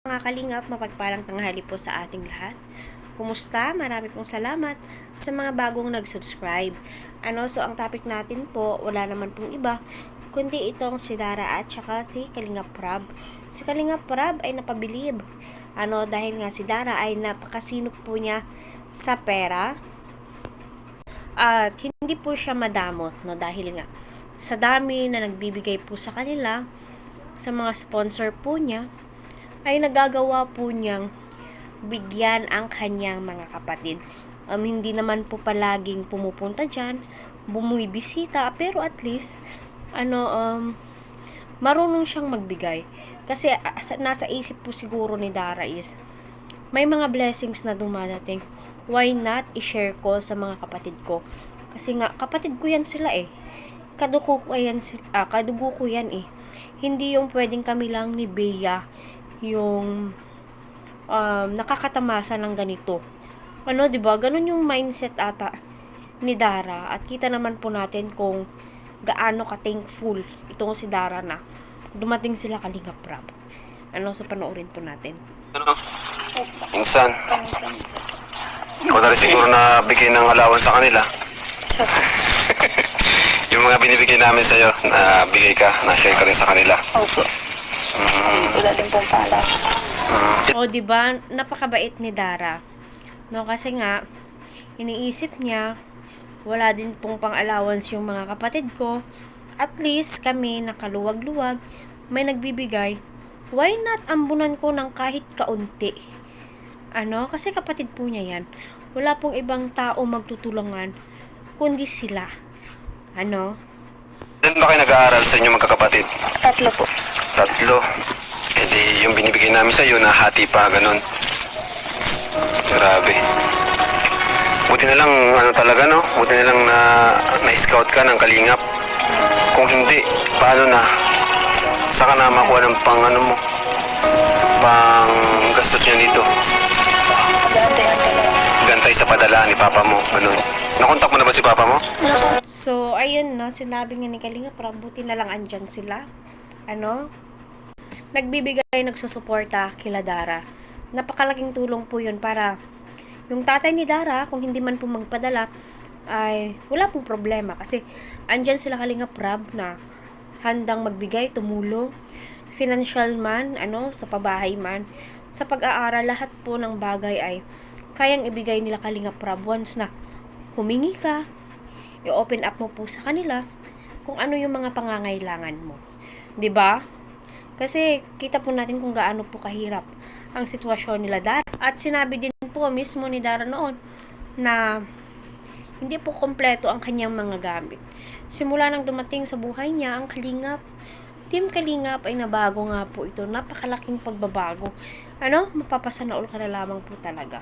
Mga kalingap, mapagpalang tanghali po sa ating lahat. Kumusta? Marami pong salamat sa mga bagong nag-subscribe. So ang topic natin po, wala naman pong iba, kundi itong si Dara at saka si Kalingap Prab. Si Kalingap Prab ay napabilib. Dahil nga si Dara ay napakasinop po niya sa pera. At hindi po siya madamot, dahil nga sa dami na nagbibigay po sa kanila, sa mga sponsor po niya, ay nagagawa po niyang bigyan ang kanyang mga kapatid. Hindi naman po palaging pumupunta dyan, bumibisita, pero at least, marunong siyang magbigay. Kasi nasa isip po siguro ni Dara is, may mga blessings na dumadating. Why not i-share ko sa mga kapatid ko? Kasi nga, kapatid ko yan sila eh. Kadugo ko yan eh. Hindi yung pwedeng kami lang ni Bea yung nakakatamasa ng ganito. 'Di ba? Ganun yung mindset ata ni Dara, at kita naman po natin kung gaano ka-thankful itong si Dara na dumating sila Kalingap Prab. So panoorin po natin. Minsan, ikaw na rin siguro na bigay ng alawan sa kanila. Yung mga binibigay namin sa'yo, na bigay ka, na-share ka rin sa kanila. Opo. Wala din pong pala. Diba? Napakabait ni Dara. Kasi nga, iniisip niya, wala din pong pang-allowance yung mga kapatid ko. At least, kami, nakaluwag-luwag, may nagbibigay. Why not ambunan ko ng kahit kaunti? Kasi kapatid po niya yan. Wala pong ibang tao magtutulungan, kundi sila. Doon ba kayo nag-aaral sa inyo magkakapatid? 3 po. 3? E di yung binibigay namin sa'yo, nahati pa, ganun. Grabe. Buti na lang, talaga, no? Buti na lang na-scout ka ng Kalingap. Kung hindi, paano na? Saka na makuha ng pang gastos niya dito. Gantay sa padala ni Papa mo, ganun. Nakontak mo na ba si Papa mo? So, ayun, sinabi nga ni Kalingap Prab, buti na lang andyan sila. Nagbibigay, nagsusuporta kila Dara. Napakalaking tulong po yun para yung tatay ni Dara, kung hindi man po magpadala, ay wala pong problema. Kasi andyan sila Kalingap Prab na handang magbigay, tumulong, financial man, sa pabahay man, sa pag-aaral, lahat po ng bagay ay kayang ibigay nila Kalingap Prab. Once na humingi ka, i-open up mo po sa kanila kung ano yung mga pangangailangan mo. 'Di ba? Kasi kita po natin kung gaano po kahirap ang sitwasyon nila Dara. At sinabi din po mismo ni Dara noon na hindi po kompleto ang kanyang mga gamit. Simula nang dumating sa buhay niya ang Kalingap, Team Kalingap, ay nabago nga po ito. Napakalaking pagbabago. Mapapasanaol ka na lamang po talaga.